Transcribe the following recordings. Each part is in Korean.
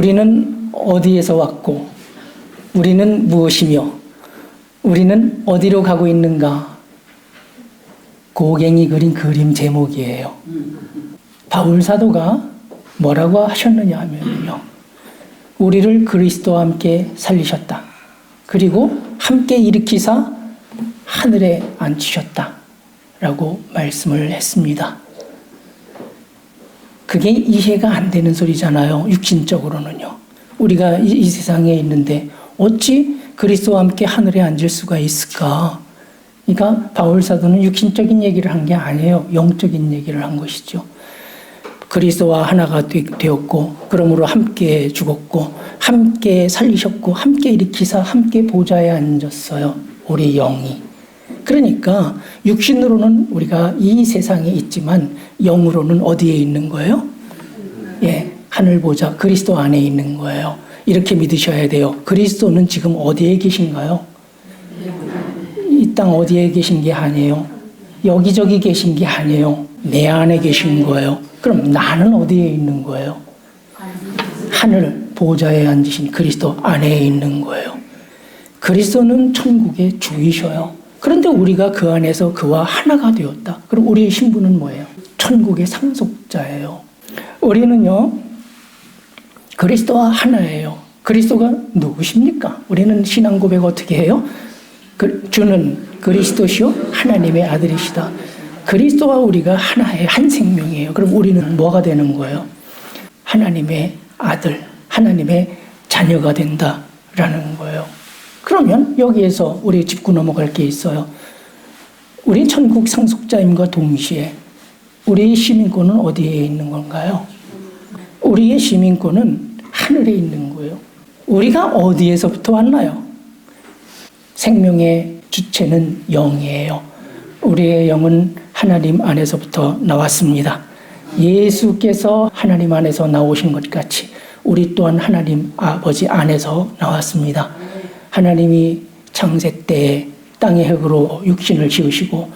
우리는 어디에서 왔고 우리는 무엇이며 우리는 어디로 가고 있는가? 고갱이 그린 그림 제목이에요. 바울 사도가 뭐라고 하셨느냐 하면요, 우리를 그리스도와 함께 살리셨다. 그리고 함께 일으키사 하늘에 앉히셨다. 라고 말씀을 했습니다. 그게 이해가 안 되는 소리잖아요. 육신적으로는요. 우리가 이 세상에 있는데 어찌 그리스도와 함께 하늘에 앉을 수가 있을까? 그러니까 바울 사도는 육신적인 얘기를 한 게 아니에요. 영적인 얘기를 한 것이죠. 그리스도와 하나가 되었고 그러므로 함께 죽었고 함께 살리셨고 함께 일으키사 함께 보좌에 앉았어요. 우리 영이. 그러니까 육신으로는 우리가 이 세상에 있지만 영으로는 어디에 있는 거예요? 예, 하늘 보좌 그리스도 안에 있는 거예요. 이렇게 믿으셔야 돼요. 그리스도는 지금 어디에 계신가요? 이 땅 어디에 계신 게 아니에요. 여기저기 계신 게 아니에요. 내 안에 계신 거예요. 그럼 나는 어디에 있는 거예요? 하늘 보좌에 앉으신 그리스도 안에 있는 거예요. 그리스도는 천국의 주이셔요. 그런데 우리가 그 안에서 그와 하나가 되었다. 그럼 우리의 신분은 뭐예요? 천국의 상속자예요. 우리는요, 그리스도와 하나예요. 그리스도가 누구십니까? 우리는 신앙 고백 어떻게 해요? 주는 그리스도시요 하나님의 아들이시다. 그리스도와 우리가 하나의 한 생명이에요. 그럼 우리는 뭐가 되는 거예요? 하나님의 아들, 하나님의 자녀가 된다라는 거예요. 그러면 여기에서 우리 짚고 넘어갈 게 있어요. 우리 천국 상속자임과 동시에 우리의 시민권은 어디에 있는 건가요? 우리의 시민권은 하늘에 있는 거예요. 우리가 어디에서부터 왔나요? 생명의 주체는 영이에요. 우리의 영은 하나님 안에서부터 나왔습니다. 예수께서 하나님 안에서 나오신 것 같이 우리 또한 하나님 아버지 안에서 나왔습니다. 하나님이 창세 때에 땅의 흙으로 육신을 지으시고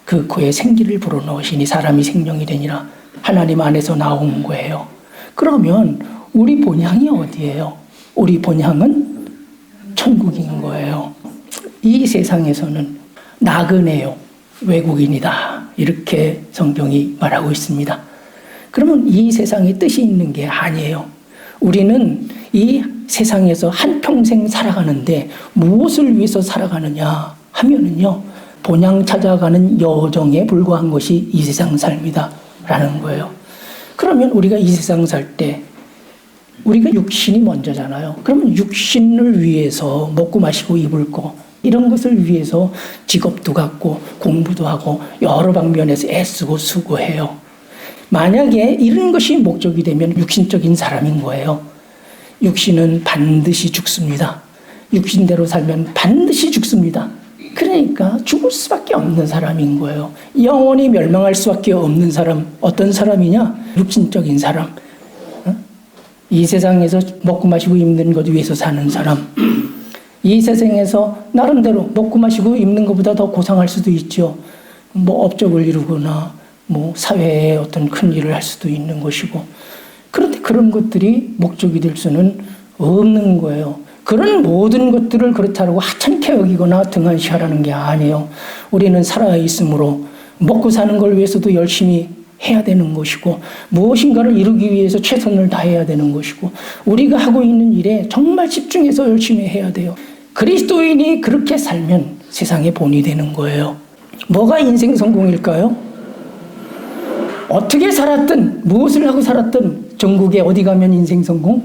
그 코에 생기를 불어넣으시니 사람이 생명이 되니라. 하나님 안에서 나온 거예요. 그러면 우리 본향이 어디예요? 우리 본향은 천국인 거예요. 이 세상에서는 나그네요, 외국인이다, 이렇게 성경이 말하고 있습니다. 그러면 이 세상에 뜻이 있는 게 아니에요. 우리는 이 세상에서 한평생 살아가는데 무엇을 위해서 살아가느냐 하면은요, 본향 찾아가는 여정에 불과한 것이 이 세상 삶이다 라는 거예요. 그러면 우리가 이 세상 살 때 우리가 육신이 먼저잖아요. 그러면 육신을 위해서 먹고 마시고 입을 거 이런 것을 위해서 직업도 갖고 공부도 하고 여러 방면에서 애쓰고 수고해요. 만약에 이런 것이 목적이 되면 육신적인 사람인 거예요. 육신은 반드시 죽습니다. 육신대로 살면 반드시 죽습니다. 그러니까 죽을 수밖에 없는 사람인 거예요. 영원히 멸망할 수밖에 없는 사람, 어떤 사람이냐? 육신적인 사람. 이 세상에서 먹고 마시고 입는 것 위해서 사는 사람. 이 세상에서 나름대로 먹고 마시고 입는 것보다 더 고상할 수도 있죠. 뭐 업적을 이루거나 뭐 사회에 어떤 큰 일을 할 수도 있는 것이고. 그런데 그런 것들이 목적이 될 수는 없는 거예요. 그런 모든 것들을 그렇다고 하찮게 여기거나 등한시하라는 게 아니에요. 우리는 살아있으므로 먹고 사는 걸 위해서도 열심히 해야 되는 것이고 무엇인가를 이루기 위해서 최선을 다해야 되는 것이고 우리가 하고 있는 일에 정말 집중해서 열심히 해야 돼요. 그리스도인이 그렇게 살면 세상의 본이 되는 거예요. 뭐가 인생 성공일까요? 어떻게 살았든 무엇을 하고 살았든 전국에 어디 가면 인생 성공?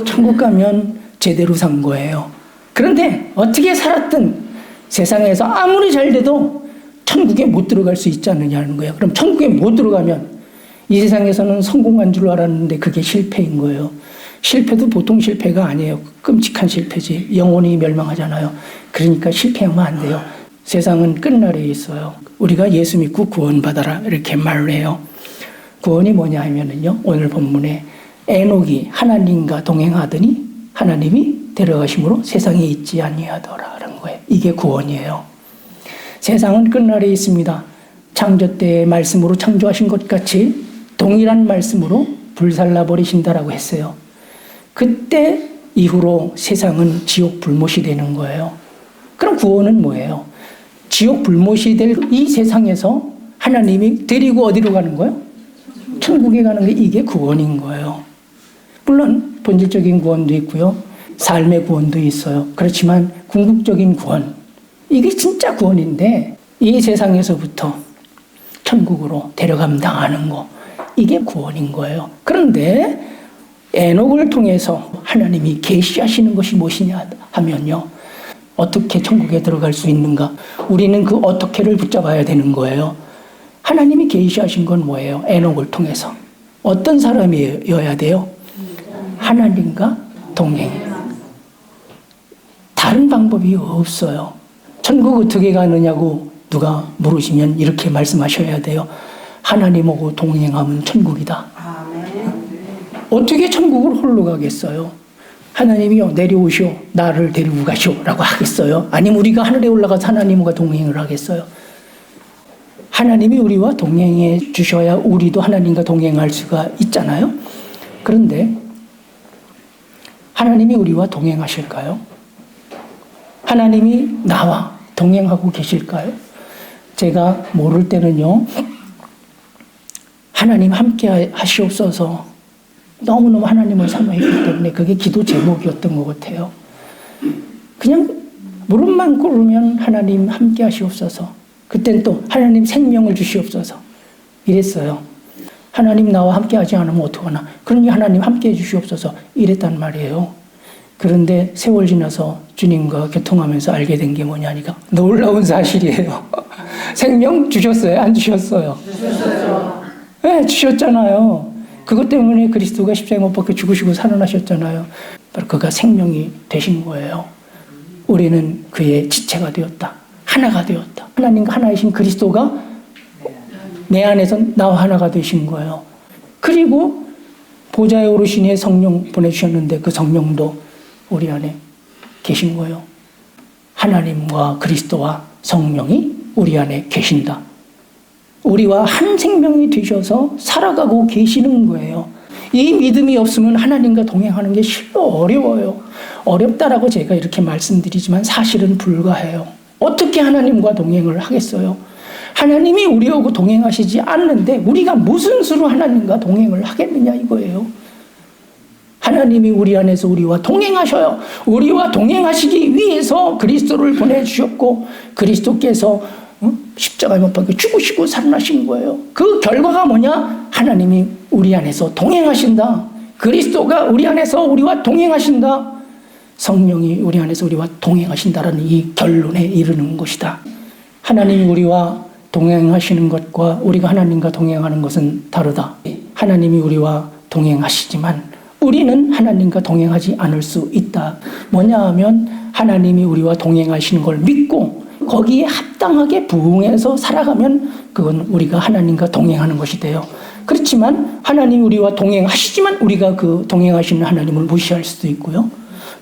천국 가면 제대로 산 거예요. 그런데 어떻게 살았든 세상에서 아무리 잘 돼도 천국에 못 들어갈 수 있지 않느냐는 거예요. 그럼 천국에 못 들어가면 이 세상에서는 성공한 줄 알았는데 그게 실패인 거예요. 실패도 보통 실패가 아니에요. 끔찍한 실패지. 영원히 멸망하잖아요. 그러니까 실패하면 안 돼요. 세상은 끝날에 있어요. 우리가 예수 믿고 구원받아라 이렇게 말을 해요. 구원이 뭐냐 하면은요, 오늘 본문에 에녹이 하나님과 동행하더니 하나님이 데려가심으로 세상에 있지 아니하더라라는 거예요. 이게 구원이에요. 세상은 끝날에 있습니다. 창조 때의 말씀으로 창조하신 것 같이 동일한 말씀으로 불살라 버리신다라고 했어요. 그때 이후로 세상은 지옥 불못이 되는 거예요. 그럼 구원은 뭐예요? 지옥 불못이 될 이 세상에서 하나님이 데리고 어디로 가는 거예요? 천국에 가는 게 이게 구원인 거예요. 물론 본질적인 구원도 있고요. 삶의 구원도 있어요. 그렇지만 궁극적인 구원, 이게 진짜 구원인데 이 세상에서부터 천국으로 데려감 당하는 거, 이게 구원인 거예요. 그런데 에녹을 통해서 하나님이 계시하시는 것이 무엇이냐 하면요, 어떻게 천국에 들어갈 수 있는가? 우리는 그 어떻게를 붙잡아야 되는 거예요. 하나님이 계시하신 건 뭐예요? 에녹을 통해서 어떤 사람이어야 돼요? 하나님과 동행. 다른 방법이 없어요. 천국 어떻게 가느냐고 누가 물으시면 이렇게 말씀하셔야 돼요. 하나님하고 동행하면 천국이다. 어떻게 천국을 홀로 가겠어요? 하나님이요, 내려오시오, 나를 데리고 가시오 라고 하겠어요? 아니면 우리가 하늘에 올라가서 하나님과 동행을 하겠어요? 하나님이 우리와 동행해 주셔야 우리도 하나님과 동행할 수가 있잖아요. 그런데 하나님이 우리와 동행하실까요? 하나님이 나와 동행하고 계실까요? 제가 모를 때는요, 하나님 함께 하시옵소서 너무너무 하나님을 사모했기 때문에 그게 기도 제목이었던 것 같아요. 그냥 무릎만 꿇으면 하나님 함께 하시옵소서, 그땐 또 하나님 생명을 주시옵소서 이랬어요. 하나님 나와 함께 하지 않으면 어떡하나, 그러니 하나님 함께 해 주시옵소서 이랬단 말이에요. 그런데 세월 지나서 주님과 교통하면서 알게 된 게 뭐냐니까 놀라운 사실이에요. 생명 주셨어요? 안 주셨어요? 주셨어요. 네, 주셨잖아요. 그것 때문에 그리스도가 십자가에 못 박혀 죽으시고 살아나셨잖아요. 바로 그가 생명이 되신 거예요. 우리는 그의 지체가 되었다. 하나가 되었다. 하나님과 하나이신 그리스도가 내 안에서 나와 하나가 되신 거예요. 그리고 보좌에 오르신 성령 보내주셨는데 그 성령도 우리 안에 계신 거예요. 하나님과 그리스도와 성령이 우리 안에 계신다. 우리와 한 생명이 되셔서 살아가고 계시는 거예요. 이 믿음이 없으면 하나님과 동행하는 게 실로 어려워요. 어렵다라고 제가 이렇게 말씀드리지만 사실은 불가해요. 어떻게 하나님과 동행을 하겠어요? 하나님이 우리하고 동행하시지 않는데 우리가 무슨 수로 하나님과 동행을 하겠느냐 이거예요. 하나님이 우리 안에서 우리와 동행하셔요. 우리와 동행하시기 위해서 그리스도를 보내주셨고 그리스도께서 십자가에 못 박혀 죽으시고 살아나신 거예요. 그 결과가 뭐냐? 하나님이 우리 안에서 동행하신다. 그리스도가 우리 안에서 우리와 동행하신다. 성령이 우리 안에서 우리와 동행하신다라는 이 결론에 이르는 것이다. 하나님이 우리와 동행하시는 것과 우리가 하나님과 동행하는 것은 다르다. 하나님이 우리와 동행하시지만 우리는 하나님과 동행하지 않을 수 있다. 뭐냐 하면 하나님이 우리와 동행하시는 걸 믿고 거기에 합당하게 부응해서 살아가면 그건 우리가 하나님과 동행하는 것이 돼요. 그렇지만 하나님이 우리와 동행하시지만 우리가 그 동행하시는 하나님을 무시할 수도 있고요.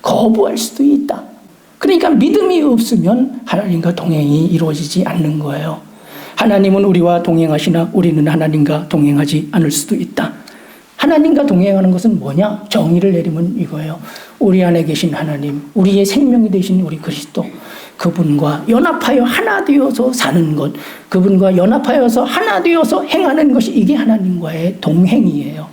거부할 수도 있다. 그러니까 믿음이 없으면 하나님과 동행이 이루어지지 않는 거예요. 하나님은 우리와 동행하시나 우리는 하나님과 동행하지 않을 수도 있다. 하나님과 동행하는 것은 뭐냐? 정의를 내리면 이거예요. 우리 안에 계신 하나님, 우리의 생명이 되신 우리 그리스도, 그분과 연합하여 하나 되어서 사는 것, 그분과 연합하여서 하나 되어서 행하는 것이 이게 하나님과의 동행이에요.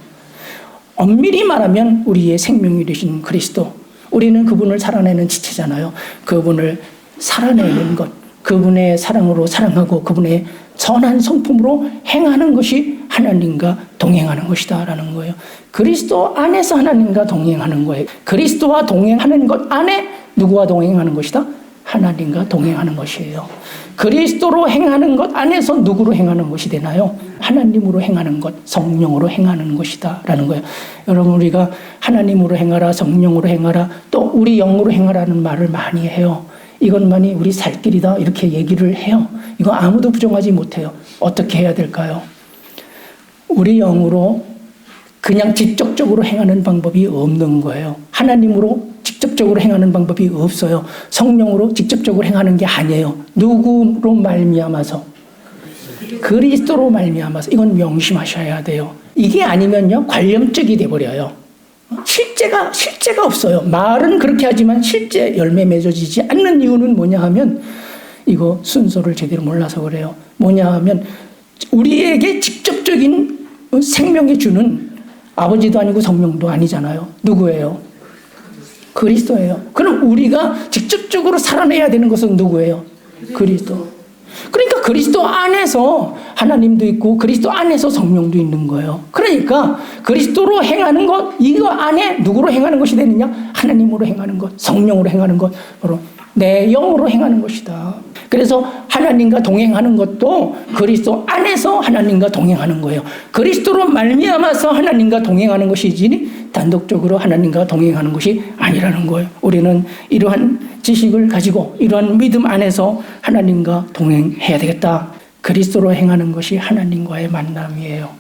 엄밀히 말하면 우리의 생명이 되신 그리스도, 우리는 그분을 살아내는 지체잖아요. 그분을 살아내는 것, 그분의 사랑으로 사랑하고 그분의 선한 성품으로 행하는 것이 하나님과 동행하는 것이다 라는 거예요. 그리스도 안에서 하나님과 동행하는 거예요. 그리스도와 동행하는 것 안에 누구와 동행하는 것이다? 하나님과 동행하는 것이에요. 그리스도로 행하는 것 안에서 누구로 행하는 것이 되나요? 하나님으로 행하는 것, 성령으로 행하는 것이다 라는 거예요. 여러분, 우리가 하나님으로 행하라, 성령으로 행하라, 또 우리 영으로 행하라는 말을 많이 해요. 이것만이 우리 살 길이다 이렇게 얘기를 해요. 이거 아무도 부정하지 못해요. 어떻게 해야 될까요? 우리 영으로 그냥 직접적으로 행하는 방법이 없는 거예요. 하나님으로 직접적으로 행하는 방법이 없어요. 성령으로 직접적으로 행하는 게 아니에요. 누구로 말미암아서? 그리스도로 말미암아서. 이건 명심하셔야 돼요. 이게 아니면요 관념적이 돼버려요. 실제가 없어요. 말은 그렇게 하지만 실제 열매 맺어지지 않는 이유는 뭐냐 하면 이거 순서를 제대로 몰라서 그래요. 뭐냐 하면 우리에게 직접적인 생명을 주는 아버지도 아니고 성령도 아니잖아요. 누구예요? 그리스도예요. 그럼 우리가 직접적으로 살아내야 되는 것은 누구예요? 그리스도. 그러니까 그리스도 안에서 하나님도 있고 그리스도 안에서 성령도 있는 거예요. 그러니까 그리스도로 행하는 것, 이거 안에 누구로 행하는 것이 되느냐? 하나님으로 행하는 것, 성령으로 행하는 것, 바로 내 영으로 행하는 것이다. 그래서 하나님과 동행하는 것도 그리스도 안에서 하나님과 동행하는 거예요. 그리스도로 말미암아서 하나님과 동행하는 것이지 단독적으로 하나님과 동행하는 것이 아니라는 거예요. 우리는 이러한 지식을 가지고 이러한 믿음 안에서 하나님과 동행해야 되겠다. 그리스도로 행하는 것이 하나님과의 만남이에요.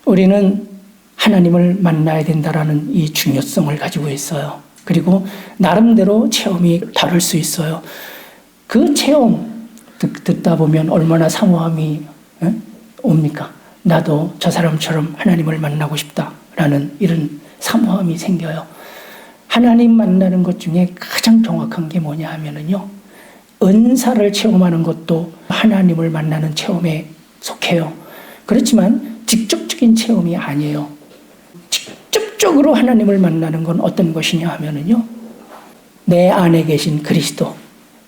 우리는 하나님을 만나야 된다라는 이 중요성을 가지고 있어요. 그리고 나름대로 체험이 다를 수 있어요. 그 체험 듣다 보면 얼마나 사모함이 옵니까? 나도 저 사람처럼 하나님을 만나고 싶다라는 이런 사모함이 생겨요. 하나님 만나는 것 중에 가장 정확한 게 뭐냐 하면은요, 은사를 체험하는 것도 하나님을 만나는 체험에 속해요. 그렇지만 직접적인 체험이 아니에요. 직접적으로 하나님을 만나는 건 어떤 것이냐 하면은요, 내 안에 계신 그리스도,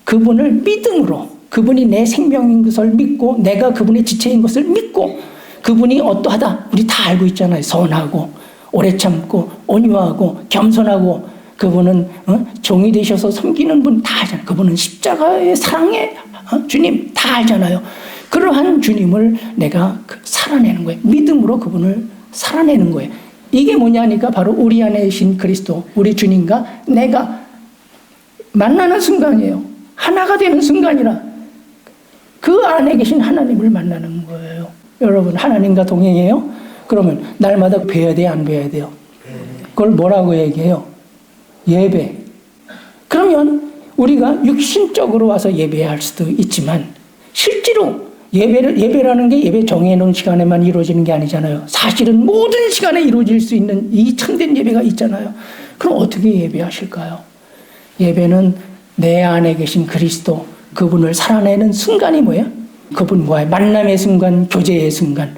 그분을 믿음으로, 그분이 내 생명인 것을 믿고 내가 그분의 지체인 것을 믿고, 그분이 어떠하다 우리 다 알고 있잖아요. 선하고 오래 참고 온유하고 겸손하고, 그분은 종이 되셔서 섬기는 분 다 알잖아요. 그분은 십자가의 사랑의 주님 다 알잖아요. 그러한 주님을 내가 살아내는 거예요. 믿음으로 그분을 살아내는 거예요. 이게 뭐냐니까 바로 우리 안에 계신 그리스도, 우리 주님과 내가 만나는 순간이에요. 하나가 되는 순간이라 그 안에 계신 하나님을 만나는 거예요. 여러분, 하나님과 동행해요? 그러면 날마다 뵈야 돼요, 안 뵈야 돼요? 그걸 뭐라고 얘기해요? 예배. 그러면 우리가 육신적으로 와서 예배할 수도 있지만 실제로 예배라는 게 예배 정해놓은 시간에만 이루어지는 게 아니잖아요. 사실은 모든 시간에 이루어질 수 있는 이 참된 예배가 있잖아요. 그럼 어떻게 예배하실까요? 예배는 내 안에 계신 그리스도, 그분을 살아내는 순간이 뭐예요? 그분과의 만남의 순간, 교제의 순간.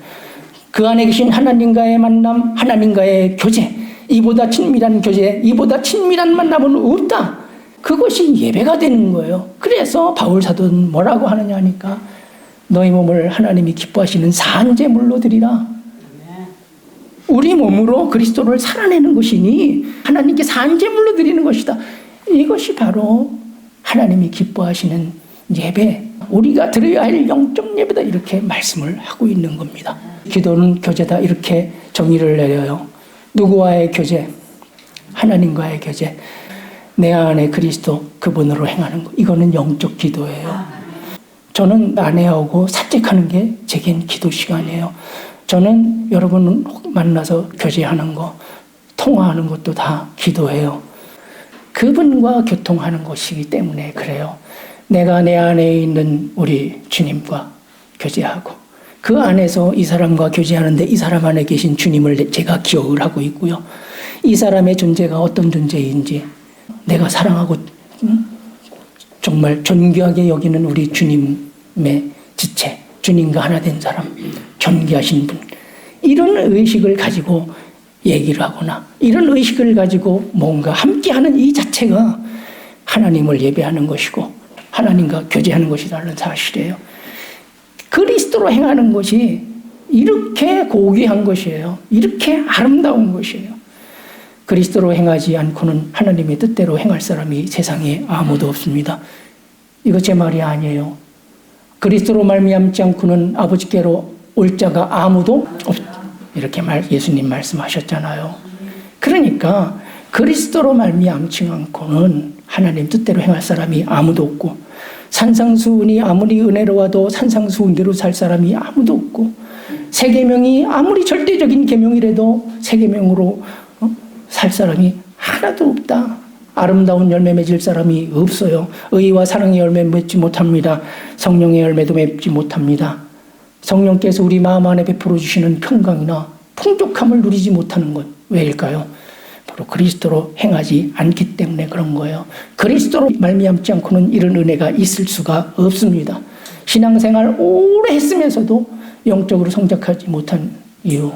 그 안에 계신 하나님과의 만남, 하나님과의 교제. 이보다 친밀한 교제, 이보다 친밀한 만남은 없다. 그것이 예배가 되는 거예요. 그래서 바울 사도는 뭐라고 하느냐 하니까 너희 몸을 하나님이 기뻐하시는 산제물로 드리라. 우리 몸으로 그리스도를 살아내는 것이니 하나님께 산제물로 드리는 것이다. 이것이 바로 하나님이 기뻐하시는 예배, 우리가 드려야 할 영적 예배다, 이렇게 말씀을 하고 있는 겁니다. 기도는 교제다, 이렇게 정의를 내려요. 누구와의 교제? 하나님과의 교제. 내 안에 그리스도, 그분으로 행하는 것. 이거는 영적 기도예요. 저는 아내하고 산책하는 게 제겐 기도 시간이에요. 저는 여러분 만나서 교제하는 거, 통화하는 것도 다 기도해요. 그분과 교통하는 것이기 때문에 그래요. 내가 내 안에 있는 우리 주님과 교제하고 그 안에서 이 사람과 교제하는데 이 사람 안에 계신 주님을 제가 기억을 하고 있고요. 이 사람의 존재가 어떤 존재인지 내가 사랑하고 정말 존귀하게 여기는 우리 주님의 지체, 주님과 하나 된 사람, 존귀하신 분, 이런 의식을 가지고 얘기를 하거나 이런 의식을 가지고 뭔가 함께하는 이 자체가 하나님을 예배하는 것이고 하나님과 교제하는 것이라는 사실이에요. 그리스도로 행하는 것이 이렇게 고귀한 것이에요. 이렇게 아름다운 것이에요. 그리스도로 행하지 않고는 하나님의 뜻대로 행할 사람이 세상에 아무도 없습니다. 이거 제 말이 아니에요. 그리스도로 말미암지 않고는 아버지께로 올 자가 아무도 없다. 이렇게 예수님 말씀하셨잖아요. 그러니까 그리스도로 말미암지 않고는 하나님 뜻대로 행할 사람이 아무도 없고, 산상수훈이 아무리 은혜로워도 산상수훈대로 살 사람이 아무도 없고, 세 계명이 아무리 절대적인 계명이라도 세 계명으로 살 사람이 하나도 없다. 아름다운 열매 맺을 사람이 없어요. 의와 사랑의 열매 맺지 못합니다. 성령의 열매도 맺지 못합니다. 성령께서 우리 마음 안에 베풀어 주시는 평강이나 풍족함을 누리지 못하는 것 왜일까요? 바로 그리스도로 행하지 않기 때문에 그런 거예요. 그리스도로 말미암지 않고는 이런 은혜가 있을 수가 없습니다. 신앙생활 오래 했으면서도 영적으로 성장하지 못한 이유,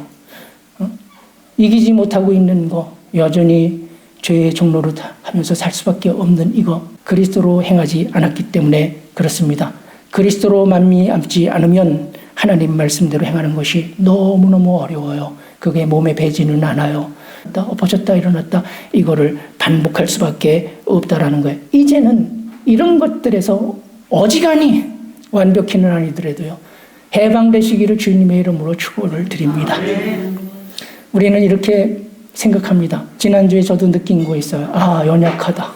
이기지 못하고 있는 거, 여전히 죄의 종로로 하면서 살 수밖에 없는 이거, 그리스도로 행하지 않았기 때문에 그렇습니다. 그리스도로 말미암지 않으면 하나님 말씀대로 행하는 것이 너무너무 어려워요. 그게 몸에 배지는 않아요. 엎어졌다 일어났다 이거를 반복할 수밖에 없다라는 거예요. 이제는 이런 것들에서 어지간히 완벽히는 아니더라도요, 해방되시기를 주님의 이름으로 축원을 드립니다. 우리는 이렇게 생각합니다. 지난주에 저도 느낀 거 있어요. 연약하다.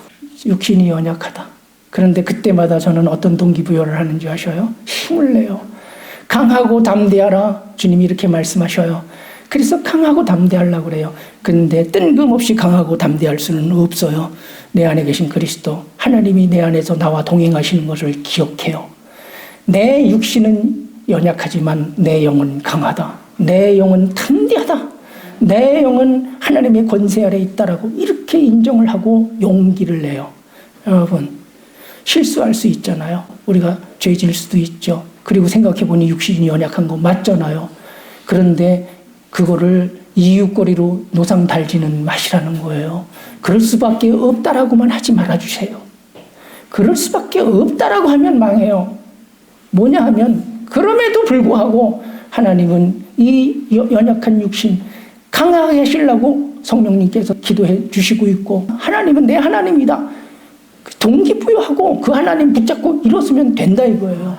육신이 연약하다. 그런데 그때마다 저는 어떤 동기부여를 하는지 아셔요? 힘을 내요. 강하고 담대하라. 주님이 이렇게 말씀하셔요. 그래서 강하고 담대하려고 그래요. 근데 뜬금없이 강하고 담대할 수는 없어요. 내 안에 계신 그리스도, 하나님이 내 안에서 나와 동행하시는 것을 기억해요. 내 육신은 연약하지만 내 영은 강하다. 내 영은 담대하다. 내 영은 하나님의 권세 아래 있다라고 이렇게 인정을 하고 용기를 내요. 여러분, 실수할 수 있잖아요. 우리가 죄 지을 수도 있죠. 그리고 생각해보니 육신이 연약한 거 맞잖아요. 그런데 그거를 이유거리로 노상 달지는 마시라는 거예요. 그럴 수밖에 없다라고만 하지 말아주세요. 그럴 수밖에 없다라고 하면 망해요. 뭐냐 하면 그럼에도 불구하고 하나님은 이 연약한 육신 강하게 하시려고 성령님께서 기도해 주시고 있고, 하나님은 내 하나님이다. 동기부여하고 그 하나님 붙잡고 일었으면 된다 이거예요.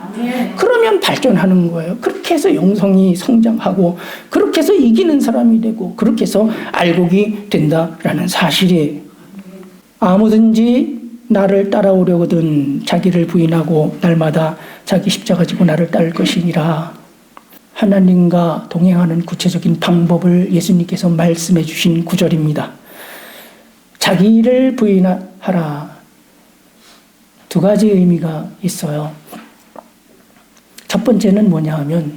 그러면 발전하는 거예요. 그렇게 해서 영성이 성장하고, 그렇게 해서 이기는 사람이 되고, 그렇게 해서 알곡이 된다라는 사실이에요. 아무든지 나를 따라오려거든 자기를 부인하고 날마다 자기 십자가 지고 나를 따를 것이니라. 하나님과 동행하는 구체적인 방법을 예수님께서 말씀해 주신 구절입니다. 자기를 부인하라. 두 가지 의미가 있어요. 첫 번째는 뭐냐 하면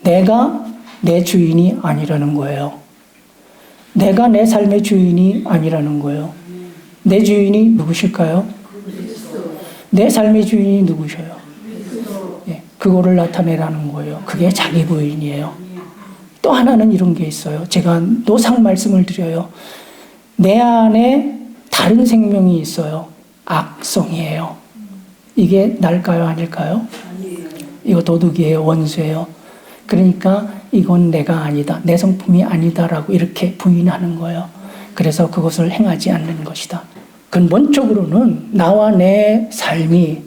내가 내 주인이 아니라는 거예요. 내가 내 삶의 주인이 아니라는 거예요. 내 주인이 누구실까요? 내 삶의 주인이 누구셔요? 그거를 나타내라는 거예요. 그게 자기 부인이에요. 또 하나는 이런 게 있어요. 제가 노상 말씀을 드려요. 내 안에 다른 생명이 있어요. 악성이에요. 이게 날까요? 아닐까요? 이거 도둑이에요. 원수예요. 그러니까 이건 내가 아니다. 내 성품이 아니다라고 이렇게 부인하는 거예요. 그래서 그것을 행하지 않는 것이다. 근본적으로는 나와 내 삶이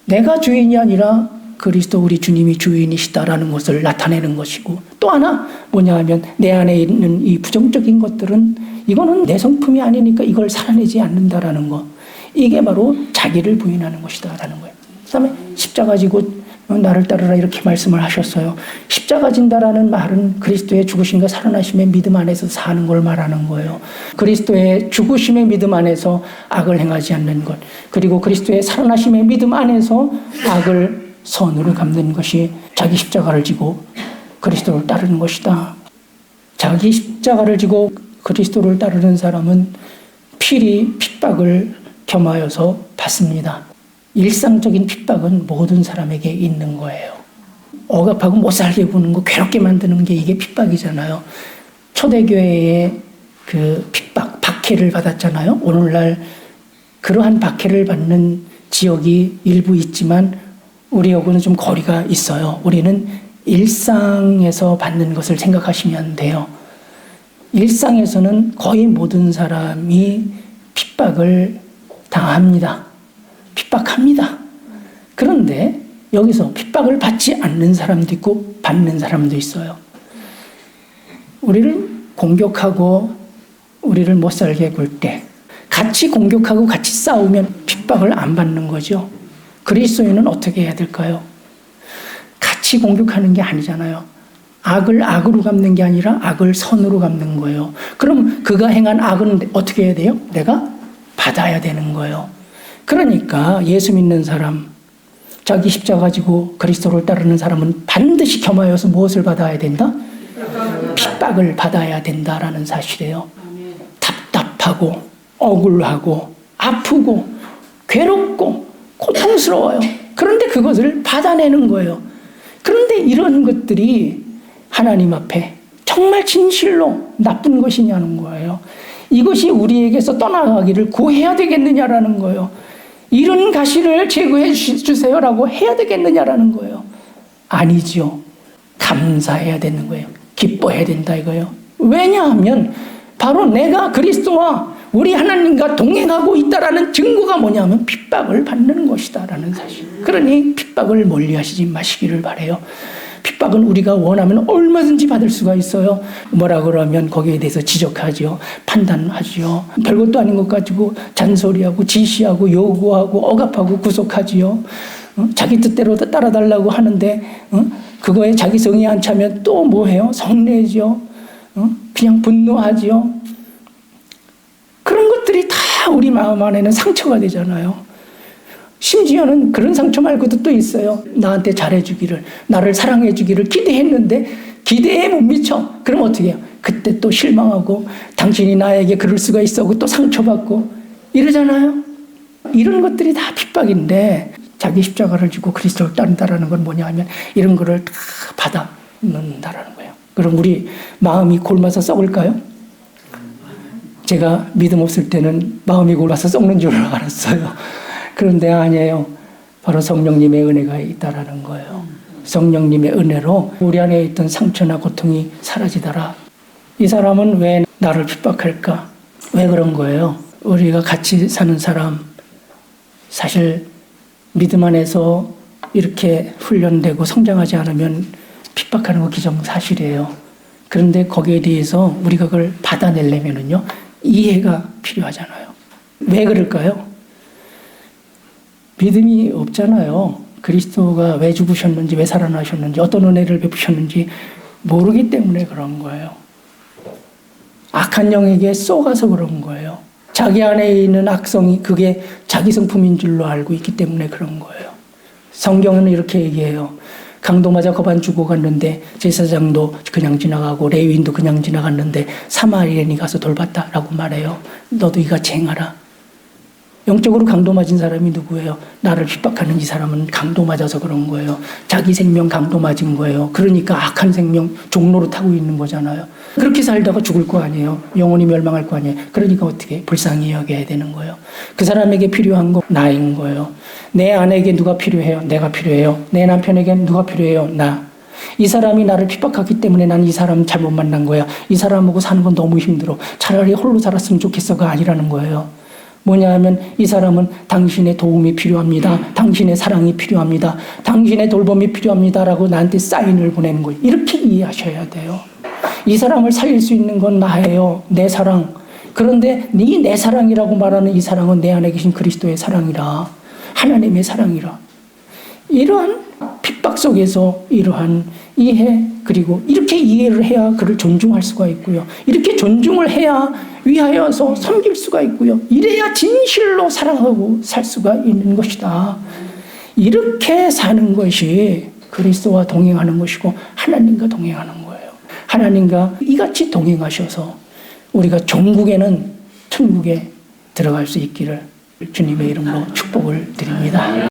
내가 주인이 아니라 그리스도 우리 주님이 주인이시다라는 것을 나타내는 것이고, 또 하나 뭐냐 하면 내 안에 있는 이 부정적인 것들은 이거는 내 성품이 아니니까 이걸 살아내지 않는다라는 것, 이게 바로 자기를 부인하는 것이다라는 거예요. 그 다음에 십자가 지고 나를 따르라 이렇게 말씀을 하셨어요. 십자가 진다라는 말은 그리스도의 죽으심과 살아나심의 믿음 안에서 사는 걸 말하는 거예요. 그리스도의 죽으심의 믿음 안에서 악을 행하지 않는 것, 그리고 그리스도의 살아나심의 믿음 안에서 악을 선으로 갚는 것이 자기 십자가를 지고 그리스도를 따르는 것이다. 자기 십자가를 지고 그리스도를 따르는 사람은 필히 핍박을 겸하여서 받습니다. 일상적인 핍박은 모든 사람에게 있는 거예요. 억압하고 못 살게 구는 거, 괴롭게 만드는 게 이게 핍박이잖아요. 초대교회의 그 핍박, 박해를 받았잖아요. 오늘날 그러한 박해를 받는 지역이 일부 있지만 우리하고는 좀 거리가 있어요. 우리는 일상에서 받는 것을 생각하시면 돼요. 일상에서는 거의 모든 사람이 핍박을 당합니다. 핍박합니다. 그런데 여기서 핍박을 받지 않는 사람도 있고 받는 사람도 있어요. 우리를 공격하고 우리를 못 살게 굴 때 같이 공격하고 같이 싸우면 핍박을 안 받는 거죠. 그리스도인은 어떻게 해야 될까요? 같이 공격하는 게 아니잖아요. 악을 악으로 갚는 게 아니라 악을 선으로 갚는 거예요. 그럼 그가 행한 악은 어떻게 해야 돼요? 내가 받아야 되는 거예요. 그러니까 예수 믿는 사람, 자기 십자가 지고 그리스도를 따르는 사람은 반드시 겸하여서 무엇을 받아야 된다? 핍박을 받아야 된다라는 사실이에요. 답답하고 억울하고 아프고 괴롭고 고통스러워요. 그런데 그것을 받아내는 거예요. 그런데 이런 것들이 하나님 앞에 정말 진실로 나쁜 것이냐는 거예요. 이것이 우리에게서 떠나가기를 구해야 되겠느냐라는 거예요. 이런 가시를 제거해 주세요라고 해야 되겠느냐라는 거예요. 아니죠. 감사해야 되는 거예요. 기뻐해야 된다 이거예요. 왜냐하면 바로 내가 그리스도와 우리 하나님과 동행하고 있다라는 증거가 뭐냐면 핍박을 받는 것이다라는 사실. 그러니 핍박을 멀리하시지 마시기를 바라요. 핍박은 우리가 원하면 얼마든지 받을 수가 있어요. 뭐라 그러면 거기에 대해서 지적하죠. 판단하죠. 별것도 아닌 것 가지고 잔소리하고 지시하고 요구하고 억압하고 구속하지요. 자기 뜻대로 따라달라고 하는데 그거에 자기 성이 안 차면 또 뭐해요? 성내죠. 그냥 분노하지요. 그런 것들이 다 우리 마음 안에는 상처가 되잖아요. 심지어는 그런 상처 말고도 또 있어요. 나한테 잘해주기를, 나를 사랑해주기를 기대했는데 기대에 못 미쳐. 그럼 어떻게 해요? 그때 또 실망하고 당신이 나에게 그럴 수가 있어 하고 또 상처받고 이러잖아요. 이런 것들이 다 핍박인데 자기 십자가를 지고 그리스도를 따른다라는 건 뭐냐 하면 이런 거를 다 받아놓는다라는 거예요. 그럼 우리 마음이 골마서 썩을까요? 제가 믿음 없을 때는 마음이 골마서 썩는 줄 알았어요. 그런데 아니에요. 바로 성령님의 은혜가 있다라는 거예요. 성령님의 은혜로 우리 안에 있던 상처나 고통이 사라지더라. 이 사람은 왜 나를 핍박할까? 왜 그런 거예요? 우리가 같이 사는 사람, 사실 믿음 안에서 이렇게 훈련되고 성장하지 않으면 핍박하는 거 기정사실이에요. 그런데 거기에 대해서 우리가 그걸 받아내려면은요, 이해가 필요하잖아요. 왜 그럴까요? 믿음이 없잖아요. 그리스도가 왜 죽으셨는지, 왜 살아나셨는지, 어떤 은혜를 베푸셨는지 모르기 때문에 그런 거예요. 악한 영에게 쏘가서 그런 거예요. 자기 안에 있는 악성이 그게 자기 성품인 줄로 알고 있기 때문에 그런 거예요. 성경은 이렇게 얘기해요. 강도 맞아 거반 죽어갔는데 제사장도 그냥 지나가고 레위인도 그냥 지나갔는데 사마리아인이 가서 돌봤다라고 말해요. 너도 이같이 행하라. 영적으로 강도 맞은 사람이 누구예요? 나를 핍박하는 이 사람은 강도 맞아서 그런 거예요. 자기 생명 강도 맞은 거예요. 그러니까 악한 생명 종로로 타고 있는 거잖아요. 그렇게 살다가 죽을 거 아니에요. 영원히 멸망할 거 아니에요. 그러니까 어떻게 불쌍히 여겨야 되는 거예요. 그 사람에게 필요한 거 나인 거예요. 내 아내에게 누가 필요해요? 내가 필요해요. 내 남편에게 누가 필요해요? 나. 이 사람이 나를 핍박하기 때문에 난 이 사람 잘못 만난 거야. 이 사람하고 사는 건 너무 힘들어. 차라리 홀로 살았으면 좋겠어가 아니라는 거예요. 뭐냐 하면 이 사람은 당신의 도움이 필요합니다. 당신의 사랑이 필요합니다. 당신의 돌봄이 필요합니다라고 나한테 사인을 보내는 거예요. 이렇게 이해하셔야 돼요. 이 사람을 살릴 수 있는 건 나예요. 내 사랑. 그런데 네 내 사랑이라고 말하는 이 사랑은 내 안에 계신 그리스도의 사랑이라. 하나님의 사랑이라. 이러한 핍박 속에서 이러한 이해, 그리고 이렇게 이해를 해야 그를 존중할 수가 있고요. 이렇게 존중을 해야 위하여서 섬길 수가 있고요. 이래야 진실로 사랑하고 살 수가 있는 것이다. 이렇게 사는 것이 그리스도와 동행하는 것이고 하나님과 동행하는 거예요. 하나님과 이같이 동행하셔서 우리가 종국에는 천국에 들어갈 수 있기를 주님의 이름으로 축복을 드립니다.